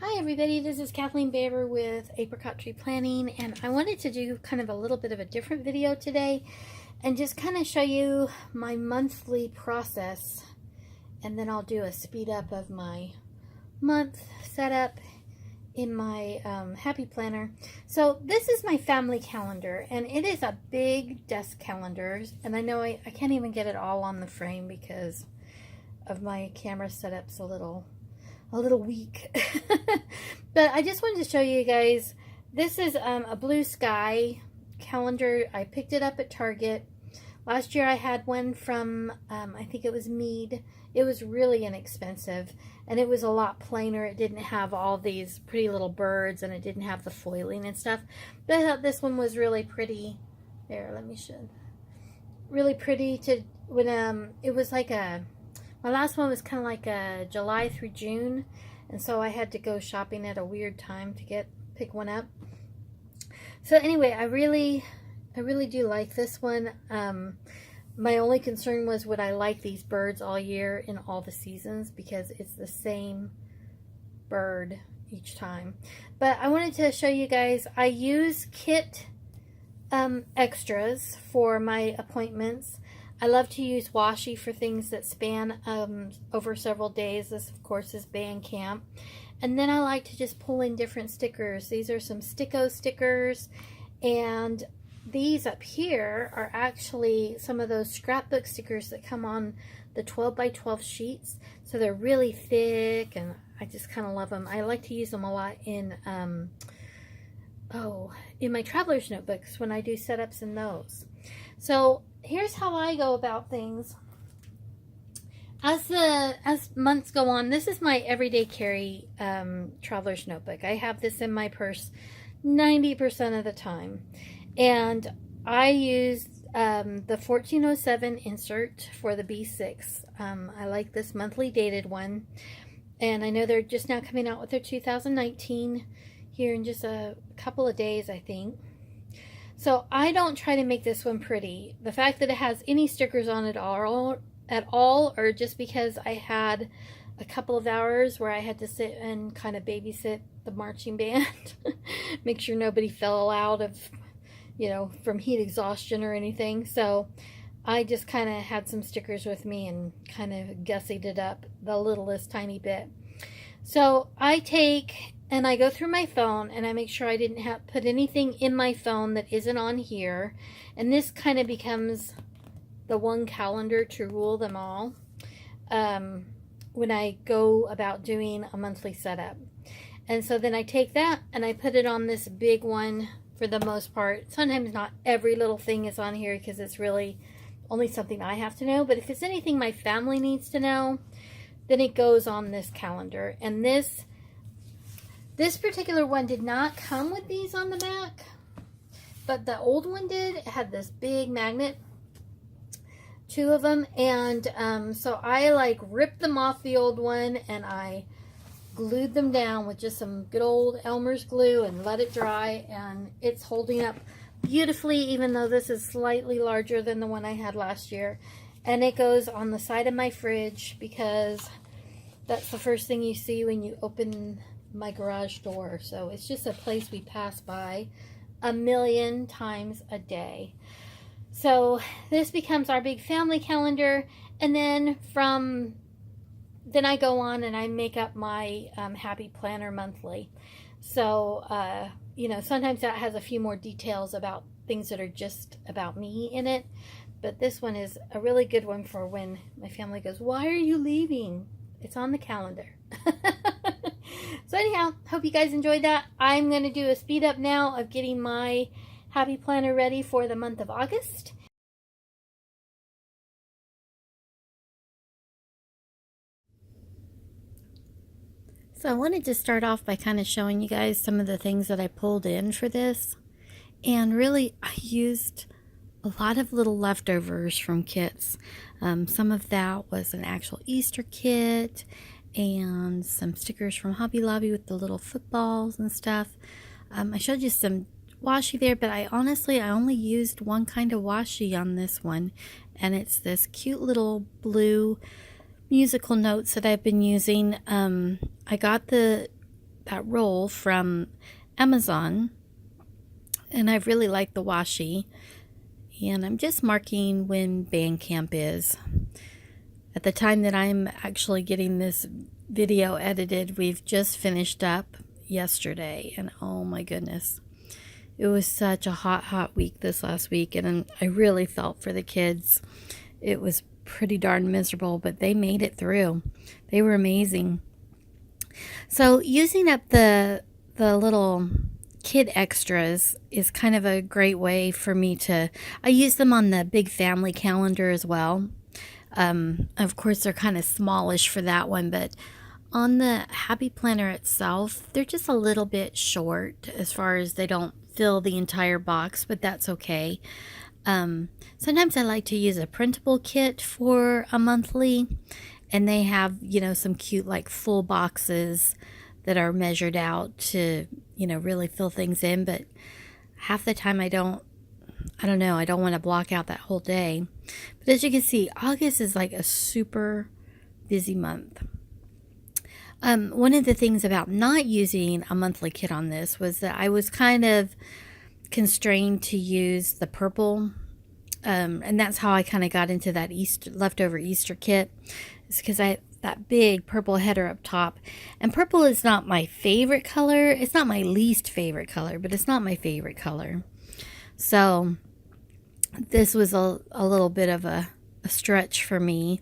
Hi everybody, this is Kathleen Baber with Apricot Tree Planting, and I wanted to do kind of a little bit of a different video today and just kind of show you my monthly process, and then I'll do a speed up of my month setup in my Happy Planner. So this is my family calendar, and it is a big desk calendar, and I know I can't even get it all on the frame because of my camera setup's a little weak. But I just wanted to show you guys, this is a blue sky calendar. I picked it up at Target. Last year I had one from, I think it was Mead. It was really inexpensive, and it was a lot plainer. It didn't have all these pretty little birds, and it didn't have the foiling and stuff. But I thought this one was really pretty. There, let me show. Really pretty to, when, it was like my last one was kind of like a July through June, and so I had to go shopping at a weird time to pick one up. So anyway, I really do like this one. My only concern was, would I like these birds all year in all the seasons, because it's the same bird each time. But I wanted to show you guys, I use kit extras for my appointments. I love to use washi for things that span over several days. This, of course, is Bandcamp. And then I like to just pull in different stickers. These are some Sticko stickers, and these up here are actually some of those scrapbook stickers that come on the 12 by 12 sheets. So they're really thick, and I just kind of love them. I like to use them a lot in my traveler's notebooks when I do setups in those. So here's how I go about things. As months go on, this is my everyday carry traveler's notebook. I have this in my purse 90% of the time, and I use the 1407 insert for the B6. I like this monthly dated one, and I know they're just now coming out with their 2019 here in just a couple of days, I think. So I don't try to make this one pretty. The fact that it has any stickers on it at all, or just because I had a couple of hours where I had to sit and kind of babysit the marching band, make sure nobody fell out of, from heat exhaustion or anything. So I just kind of had some stickers with me and kind of gussied it up the littlest tiny bit. So I take and I go through my phone, and I make sure I didn't put anything in my phone that isn't on here. And this kind of becomes the one calendar to rule them all when I go about doing a monthly setup. And so then I take that and I put it on this big one for the most part. Sometimes not every little thing is on here because it's really only something I have to know. But if it's anything my family needs to know, then it goes on this calendar. And this particular one did not come with these on the back, but the old one did. It had this big magnet, 2 of them, and so I like ripped them off the old one and I glued them down with just some good old Elmer's glue and let it dry, and it's holding up beautifully, even though this is slightly larger than the one I had last year. And it goes on the side of my fridge because that's the first thing you see when you open my garage door. So it's just a place we pass by a million times a day. So this becomes our big family calendar, and then I go on and I make up my Happy Planner monthly. So sometimes that has a few more details about things that are just about me in it, but this one is a really good one for when my family goes, "Why are you leaving?" It's on the calendar. So anyhow, hope you guys enjoyed that. I'm going to do a speed up now of getting my Happy Planner ready for the month of August. So I wanted to start off by kind of showing you guys some of the things that I pulled in for this. And really, I used a lot of little leftovers from kits. Some of that was an actual Easter kit, and some stickers from Hobby Lobby with the little footballs and stuff. I showed you some washi there, but I only used one kind of washi on this one, and it's this cute little blue musical notes that I've been using. I got the that roll from Amazon, and I've really liked the washi. And I'm just marking when band camp is. At the time that I'm actually getting this video edited, we've just finished up yesterday, and oh my goodness, it was such a hot week this last week, and I really felt for the kids. It was pretty darn miserable, but they made it through. They were amazing. So using up the little kid extras is kind of a great way for me to, I use them on the big family calendar as well. Of course, they're kind of smallish for that one, but on the Happy Planner itself, they're just a little bit short as far as they don't fill the entire box, but that's okay. Sometimes I like to use a printable kit for a monthly, and they have, some cute like full boxes that are measured out to, really fill things in, but half the time I don't want to block out that whole day. But as you can see, August is like a super busy month. One of the things about not using a monthly kit on this was that I was kind of constrained to use the purple, and that's how I kind of got into that leftover Easter kit. It's because I that big purple header up top, and purple is not my favorite color. It's not my least favorite color, but it's not my favorite color. So this was a little bit of a stretch for me.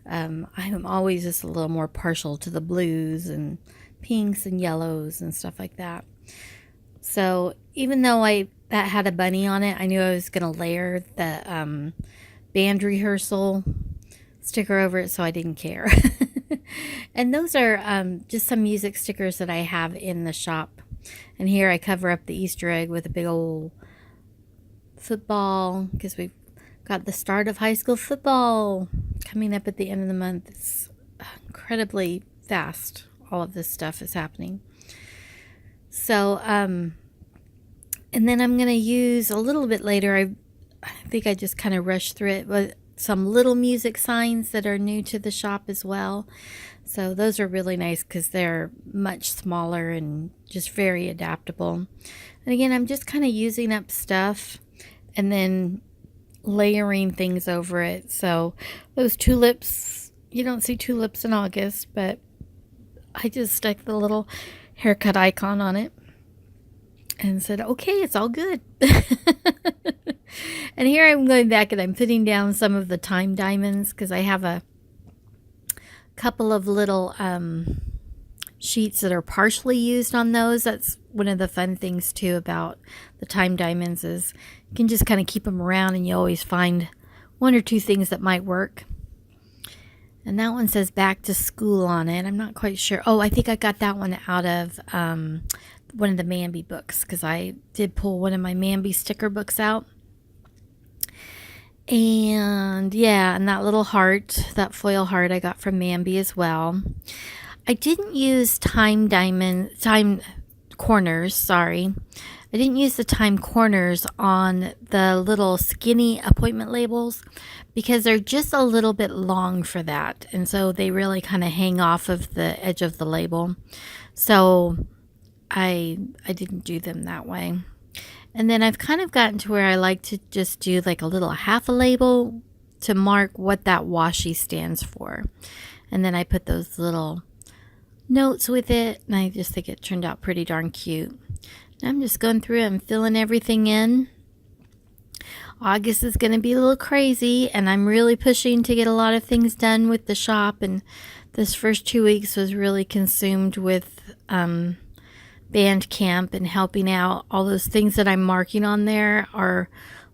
I'm always just a little more partial to the blues and pinks and yellows and stuff like that. So even though that had a bunny on it, I knew I was going to layer the band rehearsal sticker over it, so I didn't care. And those are just some music stickers that I have in the shop. And here I cover up the Easter egg with a big old football, because we've got the start of high school football coming up at the end of the month. It's incredibly fast. All of this stuff is happening. So, and then I'm going to use a little bit later, I think I just kind of rushed through it, but some little music signs that are new to the shop as well. So those are really nice because they're much smaller and just very adaptable. And again, I'm just kind of using up stuff and then layering things over it. So those tulips, you don't see tulips in August, but I just stuck the little haircut icon on it and said, okay, it's all good. And here I'm going back and I'm putting down some of the time diamonds because I have a couple of little sheets that are partially used on those. That's one of the fun things too about the time diamonds is you can just kind of keep them around and you always find one or two things that might work. And that one says back to school on it. I'm not quite sure. Oh, I think I got that one out of one of the Mambi books because I did pull one of my Mambi sticker books out. And yeah, and that little heart, that foil heart I got from Mambi as well. I didn't use time corners, I didn't use the time corners on the little skinny appointment labels because they're just a little bit long for that. And so they really kind of hang off of the edge of the label. So I didn't do them that way. And then I've kind of gotten to where I like to just do like a little half a label to mark what that washi stands for. And then I put those little notes with it, and I just think it turned out pretty darn cute. I'm just going through and filling everything in. August is going to be a little crazy, and I'm really pushing to get a lot of things done with the shop, and this first 2 weeks was really consumed with band camp and helping out. All those things that I'm marking on there are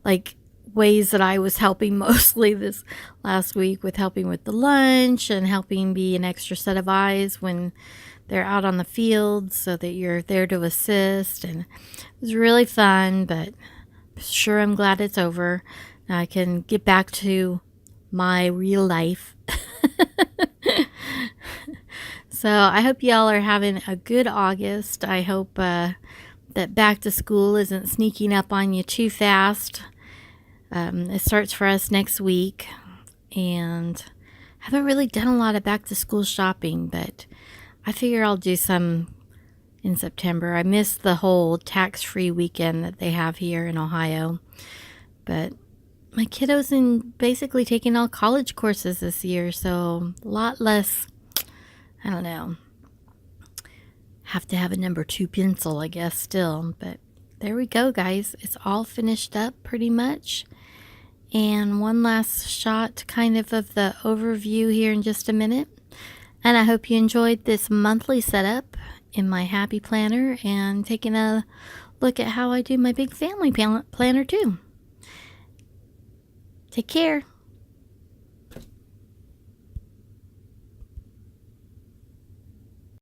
like ways that I was helping mostly this last week, with helping with the lunch and helping be an extra set of eyes when they're out on the field so that you're there to assist. And it was really fun, but sure, I'm glad it's over. I can get back to my real life. So I hope y'all are having a good August. I hope that back to school isn't sneaking up on you too fast. It starts for us next week, and I haven't really done a lot of back to school shopping, but I figure I'll do some in September. I missed the whole tax-free weekend that they have here in Ohio. But my kiddo's in basically taking all college courses this year, so a lot less, I don't know, have to have a number 2 pencil, I guess, still. But there we go, guys. It's all finished up pretty much. And one last shot kind of the overview here in just a minute. And I hope you enjoyed this monthly setup in my Happy Planner and taking a look at how I do my big family planner too. Take care.